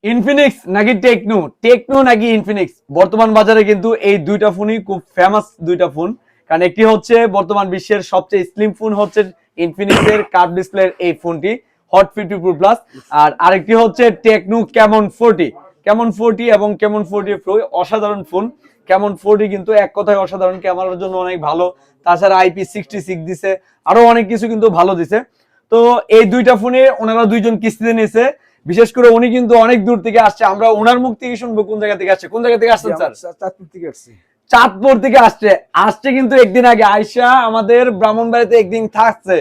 Infinix নাকি techno, techno নাকি Infinix, বর্তমান বাজারে কিন্তু এই দুইটা ফোনই খুব ফেমাস দুইটা ফোন। কারণ একটি হচ্ছে বর্তমান বিশ্বের সবচেয়ে স্লিম ফোন হচ্ছে ইনফিনিক্সের কার্ভ ডিসপ্লের এই ফোনটি হট 50 প্রো প্লাস, আর আরেকটি হচ্ছে টেকনো ক্যামন 40। ক্যামন 40 এবং ক্যামন 40 প্রো অসাধারণ ফোন। ক্যামন 40 কিন্তু এক কথায় অসাধারণ, ক্যামেরার জন্য অনেক ভালো, তাছাড়া IP66 দিছে, আরো অনেক কিছু কিন্তু ভালো দিছে। তো এই দুইটা ফোনে ওনারা দুইজন কিস্তিতে নিয়েছে, বিশেষ করে উনি কিন্তু অনেক দূর থেকে আসছে। আমরা ওনার মুখ থেকে শুনবো কোন জায়গা থেকে আসছে। কোন জায়গা থেকে আসছেন স্যার? চাঁদপুর থেকে আসছি। চাঁদপুর থেকে আসছে। আসছে কিন্তু একদিন আগে আয়শা আমাদের ব্রাহ্মণবাড়িতে একদিন থাকছে,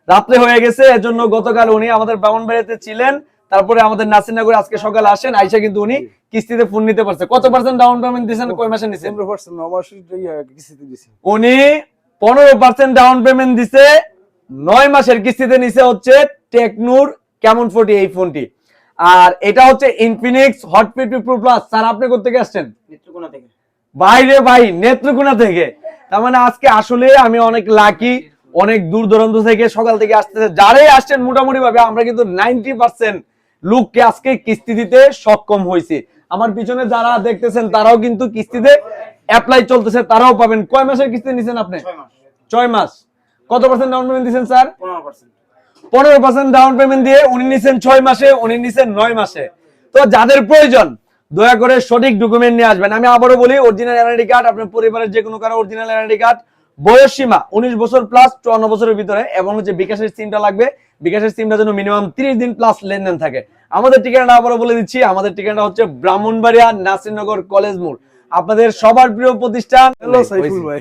রাত্রে হয়ে গেছে, এজন্য গতকাল উনি আমাদের ব্রাহ্মণবাড়িতে ছিলেন, তারপরে আমাদের নাসিরনগরে আজকে সকালে আসেন। আয়শা কিন্তু উনি কিস্তিতে ফোন নিতে পারছে। কত পার্সেন্ট ডাউন পেমেন্ট দিয়েছেন, কয় মাসে নিছেন? 15%, 9 মাসের কিস্তিতে দিছি। উনি 15% ডাউন পেমেন্ট দিছে, 9 মাসের কিস্তিতে নিছে হচ্ছে টেকনোর ক্যামন 40 এই ফোনটি। আর এটা হচ্ছে Infinix hot 50 pro plus. Sir আপনি কোথা থেকে আসছেন? নেত্রকোনা থেকে। বাইরে ভাই, নেত্রকোনা থেকে। তার মানে আজকে আসলে আমি অনেক লাকি, অনেক দূর দূরান্ত থেকে সকাল থেকে আসতেছে যারাই আসছেন মোটামুটি ভাবে আমরা কিন্তু 90% লোককে আজকে কিস্তি দিতে সক্ষম হয়েছি। আমার পিছনে যারা দেখতেছেন তারাও কিন্তু কিস্তিতে অ্যাপ্লাই চলতেছে, তারাও পাবেন। কয় মাসের কিস্তি নিছেন আপনি? 6 মাস। 6 মাস। কত পার্সেন্ট ডাউন পেমেন্ট দিচ্ছেন স্যার? 15%। 15% ডাউন পেমেন্ট দিয়ে উনি নিছেন 6 মাসে, উনি নিছেন 9 মাসে। তো যাদের প্রয়োজন দয়া করে সঠিক ডকুমেন্ট নিয়ে আসবেন। আমি আবারও বলি, অরিজিনাল এনআইডি কার্ড, আপনার পরিবারের যে কোনো কারো অরিজিনাল এনআইডি কার্ড, বয়স সীমা 19 বছর প্লাস 54 বছরের ভিতরে, এবং হচ্ছে বিকাশের সিমটা লাগবে। বিকাশের সিমটা যেন মিনিমাম 30 দিন প্লাস লেনদেন থাকে। আমাদের ঠিকানাটা আবারও বলে দিচ্ছি, আমাদের ঠিকানাটা হচ্ছে ব্রাহ্মণবাড়িয়া নাসিরনগর কলেজ মোড়, আপনাদের সবার প্রিয় প্রতিষ্ঠান। হ্যালো সাইফুল ভাই।